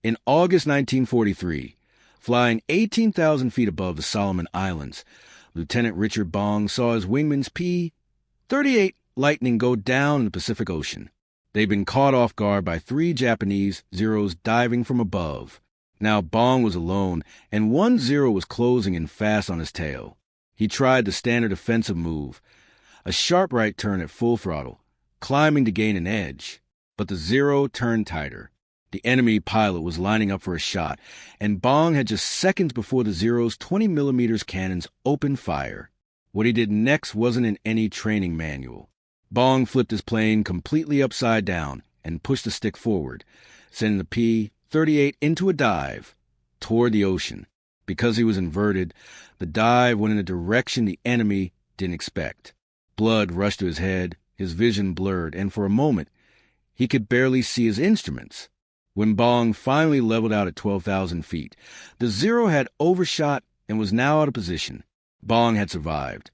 In August 1943, flying 18,000 feet above the Solomon Islands, Lieutenant Richard Bong saw his wingman's P-38 Lightning go down in the Pacific Ocean. They'd been caught off guard by 3 Japanese Zeros diving from above. Now Bong was alone, and one Zero was closing in fast on his tail. He tried the standard offensive move, a sharp right turn at full throttle, climbing to gain an edge. But the Zero turned tighter. The enemy pilot was lining up for a shot, and Bong had just seconds before the Zero's 20mm cannons opened fire. What he did next wasn't in any training manual. Bong flipped his plane completely upside down and pushed the stick forward, sending the P-38 into a dive toward the ocean. Because he was inverted, the dive went in a direction the enemy didn't expect. Blood rushed to his head, his vision blurred, and for a moment, he could barely see his instruments. When Bong finally leveled out at 12,000 feet, the Zero had overshot and was now out of position. Bong had survived,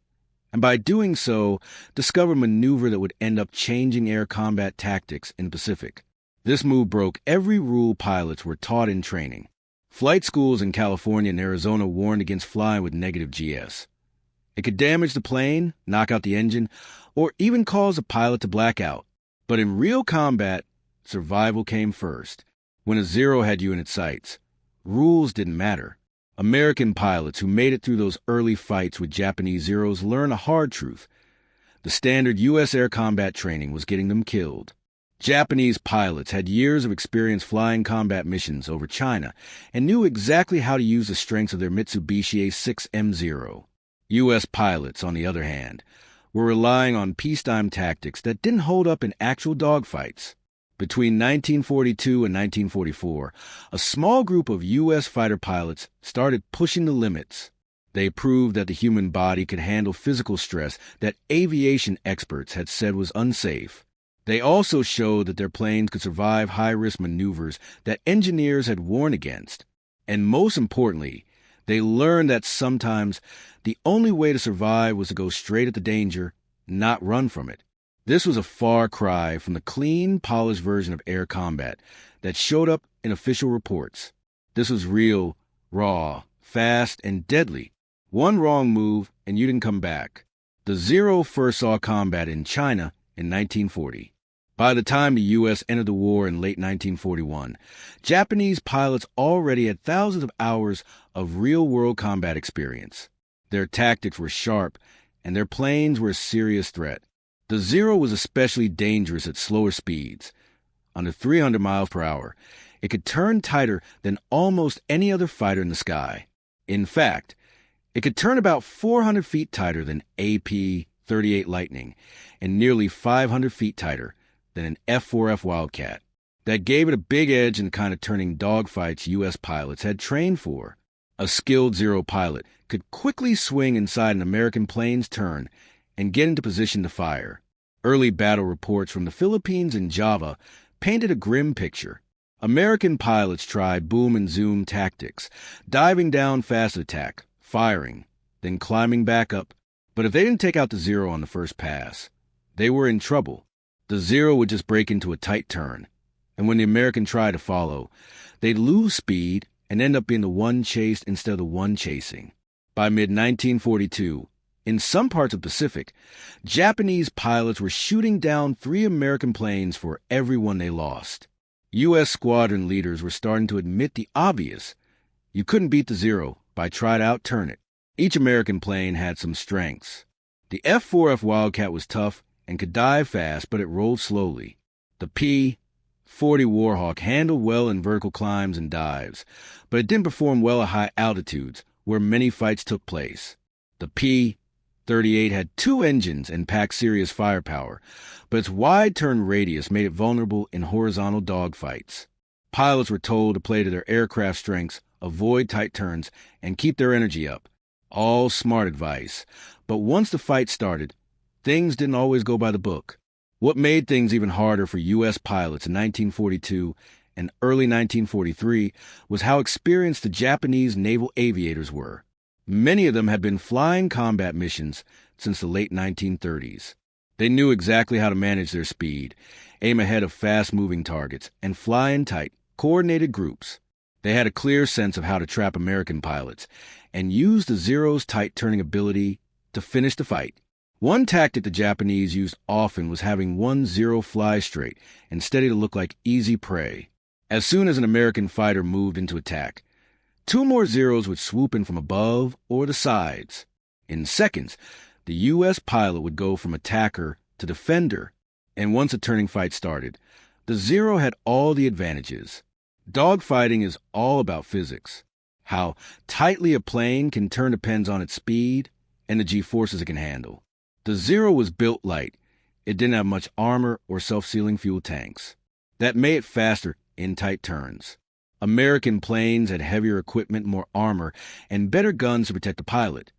and by doing so, discovered a maneuver that would end up changing air combat tactics in the Pacific. This move broke every rule pilots were taught in training. Flight schools in California and Arizona warned against flying with negative GS. It could damage the plane, knock out the engine, or even cause a pilot to black out. But in real combat, survival came first. When a Zero had you in its sights, rules didn't matter. American pilots who made it through those early fights with Japanese Zeros learned a hard truth. The standard U.S. air combat training was getting them killed. Japanese pilots had years of experience flying combat missions over China and knew exactly how to use the strengths of their Mitsubishi A6M0. U.S. pilots, on the other hand, were relying on peacetime tactics that didn't hold up in actual dogfights. Between 1942 and 1944, a small group of U.S. fighter pilots started pushing the limits. They proved that the human body could handle physical stress that aviation experts had said was unsafe. They also showed that their planes could survive high-risk maneuvers that engineers had warned against. And most importantly, they learned that sometimes the only way to survive was to go straight at the danger, not run from it. This was a far cry from the clean, polished version of air combat that showed up in official reports. This was real, raw, fast, and deadly. One wrong move, and you didn't come back. The Zero first saw combat in China in 1940. By the time the U.S. entered the war in late 1941, Japanese pilots already had thousands of hours of real-world combat experience. Their tactics were sharp, and their planes were a serious threat. The Zero was especially dangerous at slower speeds. Under 300 miles per hour, it could turn tighter than almost any other fighter in the sky. In fact, it could turn about 400 feet tighter than AP-38 Lightning and nearly 500 feet tighter than an F-4F Wildcat. That gave it a big edge in the kind of turning dogfights U.S. pilots had trained for. A skilled Zero pilot could quickly swing inside an American plane's turn and get into position to fire. Early battle reports from the Philippines and Java painted a grim picture. American pilots tried boom and zoom tactics, diving down fast attack, firing, then climbing back up. But if they didn't take out the Zero on the first pass, they were in trouble. The Zero would just break into a tight turn, and when the American tried to follow, they'd lose speed and end up being the one chased instead of the one chasing. By mid-1942, in some parts of the Pacific, Japanese pilots were shooting down 3 American planes for every one they lost. U.S. squadron leaders were starting to admit the obvious. You couldn't beat the Zero by trying to outturn it. Each American plane had some strengths. The F-4F Wildcat was tough and could dive fast, but it rolled slowly. The P-40 Warhawk handled well in vertical climbs and dives, but it didn't perform well at high altitudes, where many fights took place. The P-38 had 2 engines and packed serious firepower, but its wide turn radius made it vulnerable in horizontal dogfights. Pilots were told to play to their aircraft strengths, avoid tight turns, and keep their energy up. All smart advice. But once the fight started, things didn't always go by the book. What made things even harder for U.S. pilots in 1942 and early 1943 was how experienced the Japanese naval aviators were. Many of them had been flying combat missions since the late 1930s. They knew exactly how to manage their speed, aim ahead of fast-moving targets, and fly in tight, coordinated groups. They had a clear sense of how to trap American pilots and used the Zero's tight turning ability to finish the fight. One tactic the Japanese used often was having one Zero fly straight and steady to look like easy prey. As soon as an American fighter moved into attack, two more Zeros would swoop in from above or the sides. In seconds, the U.S. pilot would go from attacker to defender, and once a turning fight started, the Zero had all the advantages. Dogfighting is all about physics. How tightly a plane can turn depends on its speed and the G-forces it can handle. The Zero was built light. It didn't have much armor or self-sealing fuel tanks. That made it faster in tight turns. American planes had heavier equipment, more armor, and better guns to protect the pilot.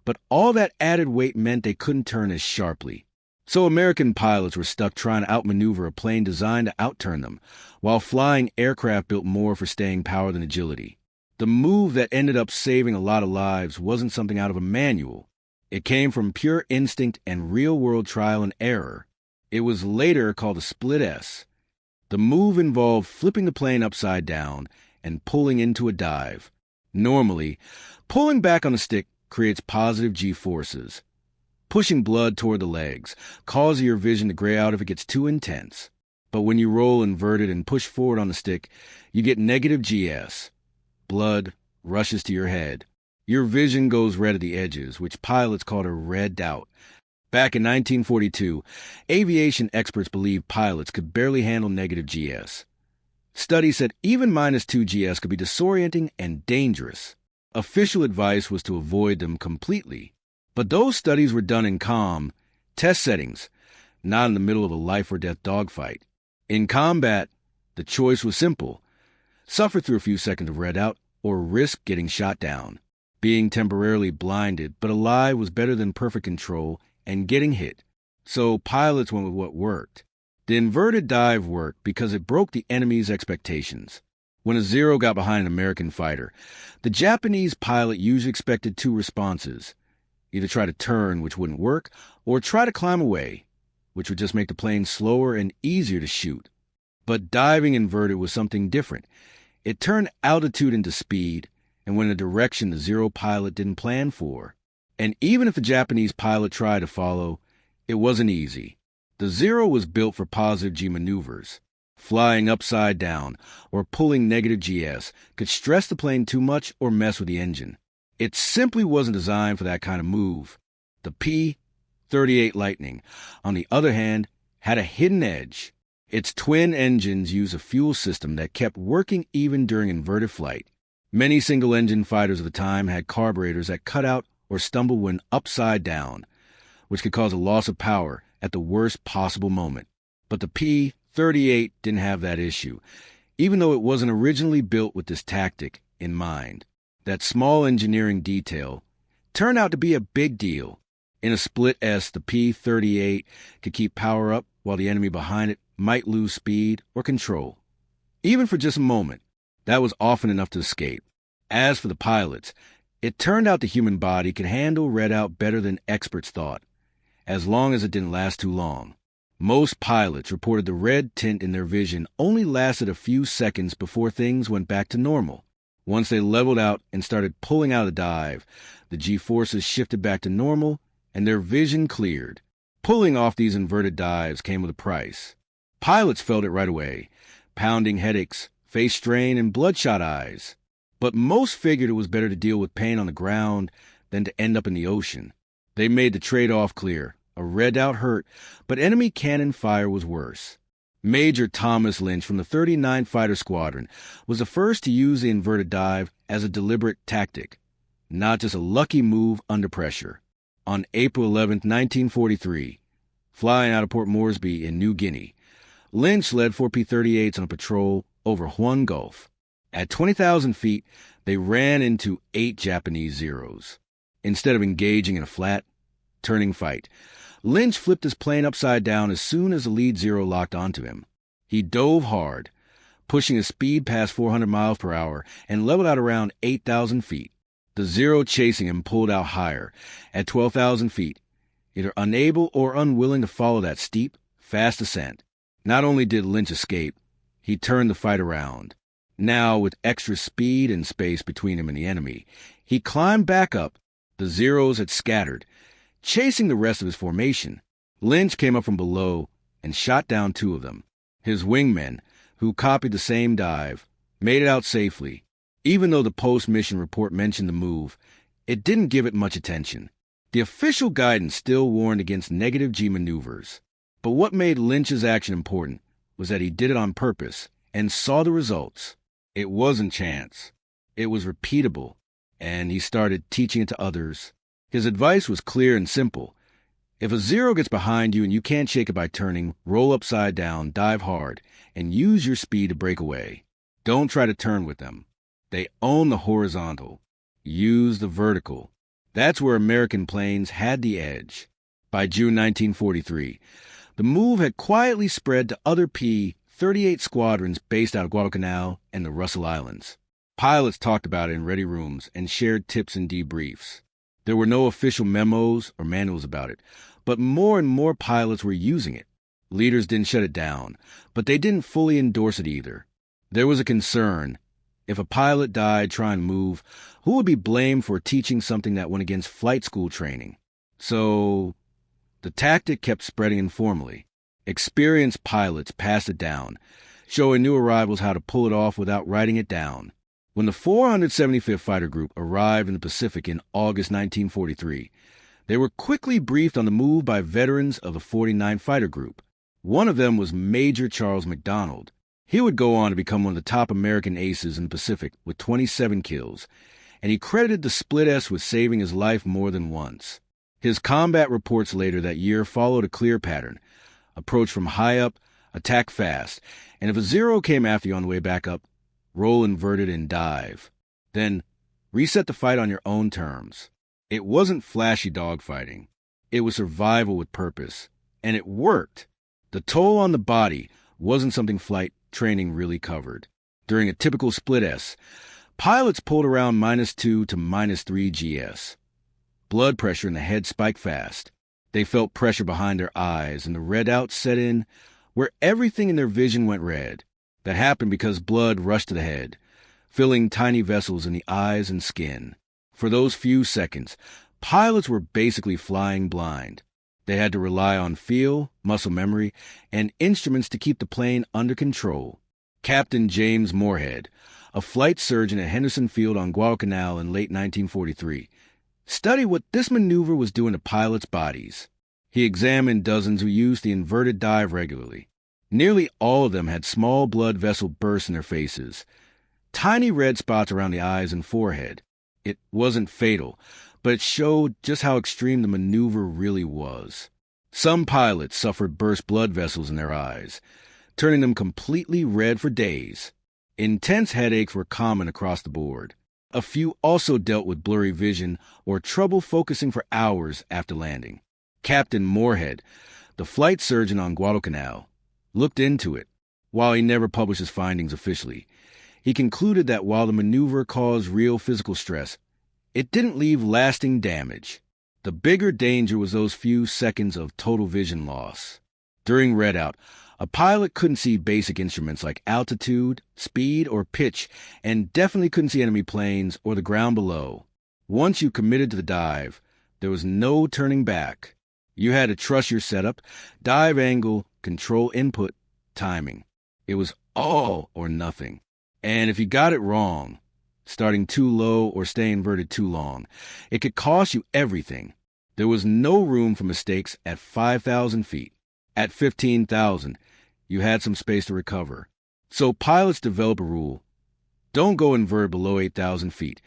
But all that added weight meant they couldn't turn as sharply. So American pilots were stuck trying to outmaneuver a plane designed to outturn them, while flying aircraft built more for staying power than agility. The move that ended up saving a lot of lives wasn't something out of a manual. It came from pure instinct and real-world trial and error. It was later called a split S. The move involved flipping the plane upside down and pulling into a dive. Normally, pulling back on the stick creates positive G-forces, pushing blood toward the legs, causing your vision to gray out if it gets too intense. But when you roll inverted and push forward on the stick, you get negative GS. Blood rushes to your head. Your vision goes red at the edges, which pilots called a red dot. Back in 1942, aviation experts believed pilots could barely handle negative GS. Studies said even -2 GS could be disorienting and dangerous. Official advice was to avoid them completely. But those studies were done in calm, test settings, not in the middle of a life-or-death dogfight. In combat, the choice was simple. Suffer through a few seconds of red out or risk getting shot down. Being temporarily blinded but alive was better than perfect control and getting hit. So pilots went with what worked. The inverted dive worked because it broke the enemy's expectations. When a Zero got behind an American fighter, the Japanese pilot usually expected two responses. Either try to turn, which wouldn't work, or try to climb away, which would just make the plane slower and easier to shoot. But diving inverted was something different. It turned altitude into speed and went in a direction the Zero pilot didn't plan for. And even if the Japanese pilot tried to follow, it wasn't easy. The Zero was built for positive G maneuvers. Flying upside down or pulling negative GS could stress the plane too much or mess with the engine. It simply wasn't designed for that kind of move. The P-38 Lightning, on the other hand, had a hidden edge. Its twin engines used a fuel system that kept working even during inverted flight. Many single-engine fighters of the time had carburetors that cut out or stumbled when upside down, which could cause a loss of power at the worst possible moment. But the P-38 didn't have that issue, even though it wasn't originally built with this tactic in mind. That small engineering detail turned out to be a big deal. In a split S, the P-38 could keep power up while the enemy behind it might lose speed or control. Even for just a moment, that was often enough to escape. As for the pilots, it turned out the human body could handle red out better than experts thought, as long as it didn't last too long. Most pilots reported the red tint in their vision only lasted a few seconds before things went back to normal. Once they leveled out and started pulling out of the dive, the G-forces shifted back to normal and their vision cleared. Pulling off these inverted dives came with a price. Pilots felt it right away, pounding headaches, face strain, and bloodshot eyes. But most figured it was better to deal with pain on the ground than to end up in the ocean. They made the trade-off clear. A red out hurt, but enemy cannon fire was worse. Major Thomas Lynch from the 39th Fighter Squadron was the first to use the inverted dive as a deliberate tactic, not just a lucky move under pressure. On April 11, 1943, flying out of Port Moresby in New Guinea, Lynch led 4 P-38s on a patrol over Huon Gulf. At 20,000 feet, they ran into 8 Japanese Zeros. Instead of engaging in a flat, turning fight, Lynch flipped his plane upside down as soon as the lead Zero locked onto him. He dove hard, pushing his speed past 400 miles per hour and leveled out around 8,000 feet. The Zero chasing him pulled out higher, at 12,000 feet, either unable or unwilling to follow that steep, fast ascent. Not only did Lynch escape, he turned the fight around. Now, with extra speed and space between him and the enemy, he climbed back up. The Zeros had scattered, chasing the rest of his formation. Lynch came up from below and shot down 2 of them. His wingmen, who copied the same dive, made it out safely. Even though the post-mission report mentioned the move, it didn't give it much attention. The official guidance still warned against negative G maneuvers. But what made Lynch's action important was that he did it on purpose and saw the results. It wasn't chance. It was repeatable, and he started teaching it to others. His advice was clear and simple. If a Zero gets behind you and you can't shake it by turning, roll upside down, dive hard, and use your speed to break away. Don't try to turn with them. They own the horizontal. Use the vertical. That's where American planes had the edge. By June 1943, the move had quietly spread to other P-38 squadrons based out of Guadalcanal and the Russell Islands. Pilots talked about it in ready rooms and shared tips and debriefs. There were no official memos or manuals about it, but more and more pilots were using it. Leaders didn't shut it down, but they didn't fully endorse it either. There was a concern. If a pilot died trying to move, who would be blamed for teaching something that went against flight school training? So the tactic kept spreading informally. Experienced pilots passed it down, showing new arrivals how to pull it off without writing it down. When the 475th Fighter Group arrived in the Pacific in August 1943, they were quickly briefed on the move by veterans of the 49th Fighter Group. One of them was Major Charles McDonald. He would go on to become one of the top American aces in the Pacific with 27 kills, and he credited the Split S with saving his life more than once. His combat reports later that year followed a clear pattern. Approach from high up, attack fast, and if a Zero came after you on the way back up, roll inverted and dive. Then reset the fight on your own terms. It wasn't flashy dogfighting. It was survival with purpose, and it worked. The toll on the body wasn't something flight training really covered. During a typical Split S, pilots pulled around -2 to -3 GS. Blood pressure in the head spiked fast. They felt pressure behind their eyes, and the redout set in, where everything in their vision went red. That happened because blood rushed to the head, filling tiny vessels in the eyes and skin. For those few seconds, pilots were basically flying blind. They had to rely on feel, muscle memory, and instruments to keep the plane under control. Captain James Moorhead, a flight surgeon at Henderson Field on Guadalcanal in late 1943, studied what this maneuver was doing to pilots' bodies. He examined dozens who used the inverted dive regularly. Nearly all of them had small blood vessel bursts in their faces, tiny red spots around the eyes and forehead. It wasn't fatal, but it showed just how extreme the maneuver really was. Some pilots suffered burst blood vessels in their eyes, turning them completely red for days. Intense headaches were common across the board. A few also dealt with blurry vision or trouble focusing for hours after landing. Captain Moorhead, the flight surgeon on Guadalcanal, looked into it. While he never published his findings officially, he concluded that while the maneuver caused real physical stress, it didn't leave lasting damage. The bigger danger was those few seconds of total vision loss. During redout, a pilot couldn't see basic instruments like altitude, speed, or pitch, and definitely couldn't see enemy planes or the ground below. Once you committed to the dive, there was no turning back. You had to trust your setup, dive angle, control input, timing. It was all or nothing. And if you got it wrong, starting too low or staying inverted too long, it could cost you everything. There was no room for mistakes at 5,000 feet. At 15,000, you had some space to recover. So pilots develop a rule. Don't go inverted below 8,000 feet,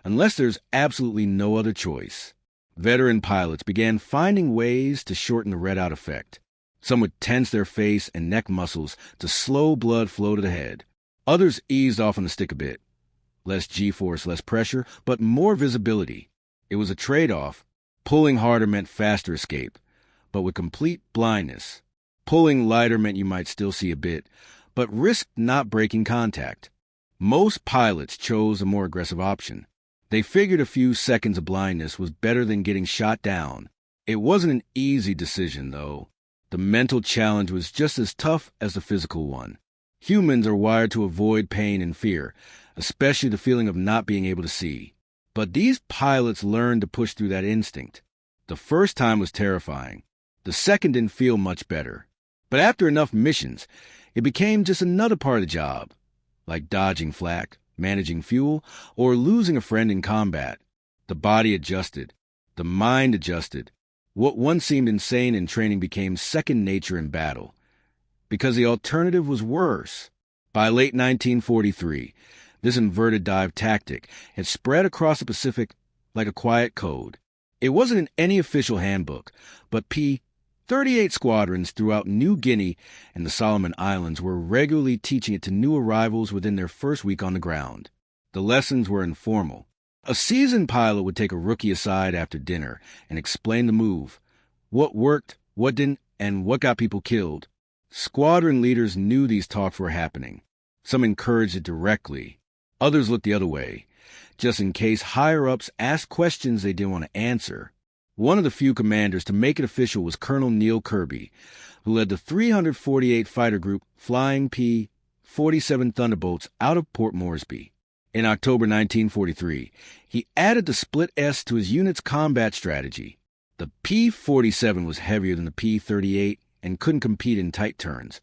unless there's absolutely no other choice. Veteran pilots began finding ways to shorten the redout effect. Some would tense their face and neck muscles to slow blood flow to the head. Others eased off on the stick a bit. Less G-force, less pressure, but more visibility. It was a trade-off. Pulling harder meant faster escape, but with complete blindness. Pulling lighter meant you might still see a bit, but risked not breaking contact. Most pilots chose a more aggressive option. They figured a few seconds of blindness was better than getting shot down. It wasn't an easy decision, though. The mental challenge was just as tough as the physical one. Humans are wired to avoid pain and fear, especially the feeling of not being able to see. But these pilots learned to push through that instinct. The first time was terrifying. The second didn't feel much better. But after enough missions, it became just another part of the job, like dodging flak, managing fuel, or losing a friend in combat. The body adjusted. The mind adjusted. What once seemed insane in training became second nature in battle, because the alternative was worse. By late 1943, this inverted dive tactic had spread across the Pacific like a quiet code. It wasn't in any official handbook, but P-38 squadrons throughout New Guinea and the Solomon Islands were regularly teaching it to new arrivals within their first week on the ground. The lessons were informal. A seasoned pilot would take a rookie aside after dinner and explain the move, what worked, what didn't, and what got people killed. Squadron leaders knew these talks were happening. Some encouraged it directly. Others looked the other way, just in case higher-ups asked questions they didn't want to answer. One of the few commanders to make it official was Colonel Neil Kirby, who led the 348 Fighter Group flying P-47 Thunderbolts out of Port Moresby. In October 1943, he added the split S to his unit's combat strategy. The P-47 was heavier than the P-38 and couldn't compete in tight turns,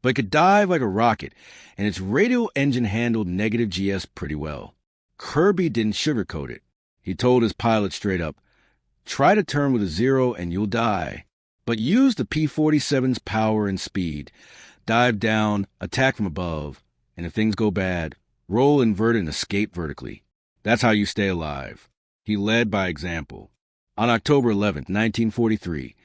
but it could dive like a rocket, and its radial engine handled negative GS pretty well. Kirby didn't sugarcoat it. He told his pilots straight up, "Try to turn with a 0 and you'll die. But use the P-47's power and speed. Dive down, attack from above, and if things go bad, roll inverted and escape vertically. That's how you stay alive." He led by example. On October 11, 1943,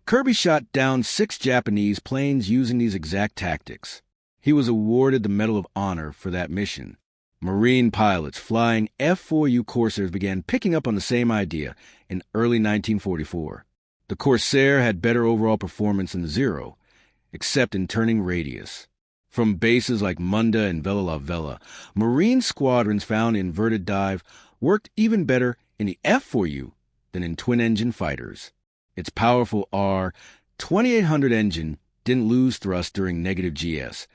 Kirby shot down 6 Japanese planes using these exact tactics. He was awarded the Medal of Honor for that mission. Marine pilots flying F-4U Corsairs began picking up on the same idea in early 1944. The Corsair had better overall performance than the Zero, except in turning radius. From bases like Munda and Vella La Vella, Marine squadrons found the inverted dive worked even better in the F-4U than in twin-engine fighters. Its powerful R-2800 engine didn't lose thrust during negative GS,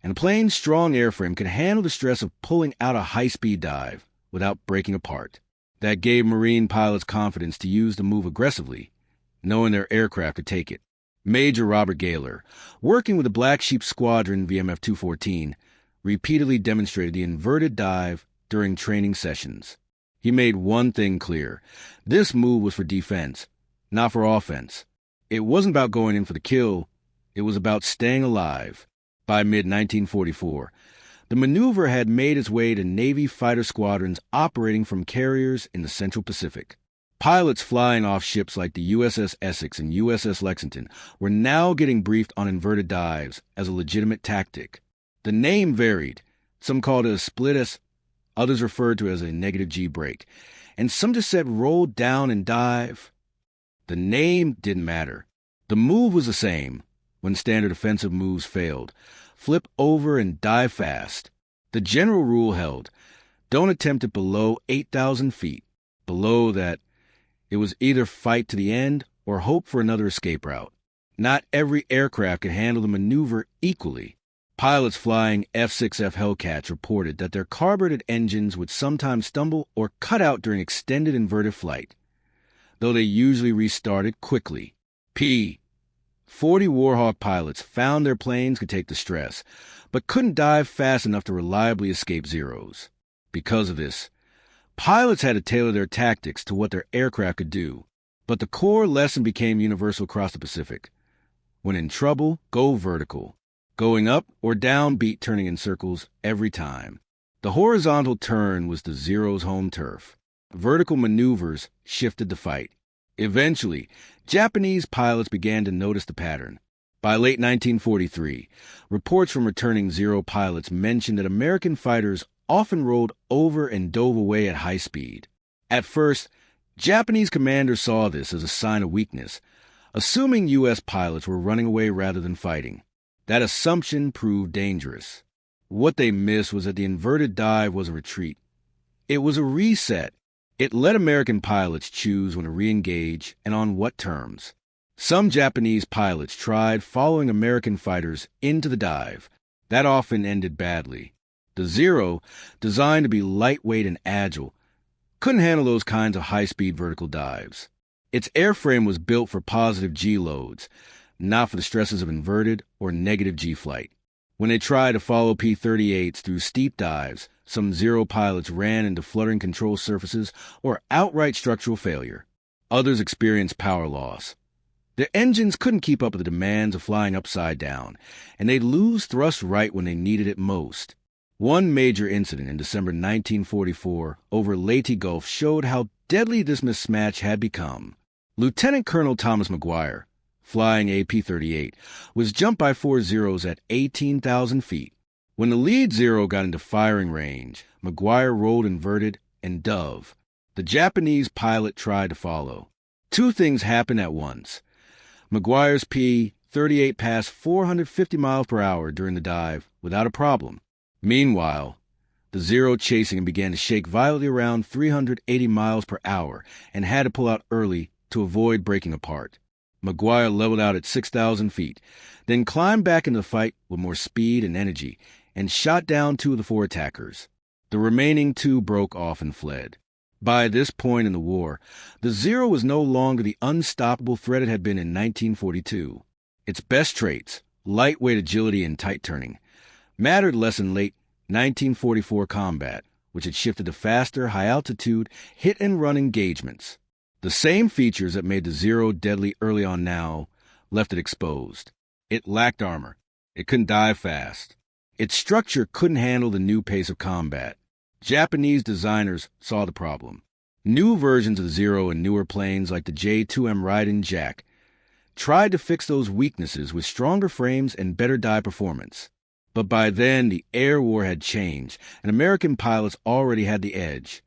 and a plane's strong airframe could handle the stress of pulling out a high-speed dive without breaking apart. That gave Marine pilots confidence to use the move aggressively, knowing their aircraft could take it. Major Robert Gaylor, working with the Black Sheep Squadron VMF 214, repeatedly demonstrated the inverted dive during training sessions. He made one thing clear. This move was for defense, not for offense. It wasn't about going in for the kill. It was about staying alive. By mid-1944, the maneuver had made its way to Navy fighter squadrons operating from carriers in the Central Pacific. Pilots flying off ships like the USS Essex and USS Lexington were now getting briefed on inverted dives as a legitimate tactic. The name varied. Some called it a split S, others referred to it as a negative G break, and some just said roll down and dive. The name didn't matter. The move was the same. When standard offensive moves failed, flip over and dive fast. The general rule held, don't attempt it below 8,000 feet. Below that, it was either fight to the end or hope for another escape route. Not every aircraft could handle the maneuver equally. Pilots flying F-6F Hellcats reported that their carbureted engines would sometimes stumble or cut out during extended inverted flight, though they usually restarted quickly. P-40 Warhawk pilots found their planes could take the stress, but couldn't dive fast enough to reliably escape zeros. Because of this, pilots had to tailor their tactics to what their aircraft could do, but the core lesson became universal across the Pacific. When in trouble, go vertical. Going up or down beat turning in circles every time. The horizontal turn was the Zero's home turf. Vertical maneuvers shifted the fight. Eventually, Japanese pilots began to notice the pattern. By late 1943, reports from returning Zero pilots mentioned that American fighters often rolled over and dove away at high speed. At first, Japanese commanders saw this as a sign of weakness, assuming U.S. pilots were running away rather than fighting. That assumption proved dangerous. What they missed was that the inverted dive was a retreat. It was a reset. It let American pilots choose when to re-engage and on what terms. Some Japanese pilots tried following American fighters into the dive, That often ended badly. The Zero, designed to be lightweight and agile, couldn't handle those kinds of high-speed vertical dives. Its airframe was built for positive G loads, not for the stresses of inverted or negative G flight. When they tried to follow P-38s through steep dives, some Zero pilots ran into fluttering control surfaces or outright structural failure. Others experienced power loss. Their engines couldn't keep up with the demands of flying upside down, and they'd lose thrust right when they needed it most. One major incident in December 1944 over Leyte Gulf showed how deadly this mismatch had become. Lieutenant Colonel Thomas McGuire, flying a P-38, was jumped by 4 Zeros at 18,000 feet. When the lead Zero got into firing range, McGuire rolled inverted and dove. The Japanese pilot tried to follow. Two things happened at once. McGuire's P-38 passed 450 miles per hour during the dive without a problem. Meanwhile, the Zero chasing him began to shake violently around 380 miles per hour and had to pull out early to avoid breaking apart. McGuire leveled out at 6,000 feet, then climbed back into the fight with more speed and energy and shot down 2 of the 4 attackers. The remaining 2 broke off and fled. By this point in the war, the Zero was no longer the unstoppable threat it had been in 1942. Its best traits, lightweight agility and tight turning, mattered less in late 1944 combat, which had shifted to faster, high-altitude, hit-and-run engagements. The same features that made the Zero deadly early on now left it exposed. It lacked armor. It couldn't dive fast. Its structure couldn't handle the new pace of combat. Japanese designers saw the problem. New versions of the Zero and newer planes like the J-2M Raiden Jack tried to fix those weaknesses with stronger frames and better dive performance. But by then, the air war had changed, and American pilots already had the edge.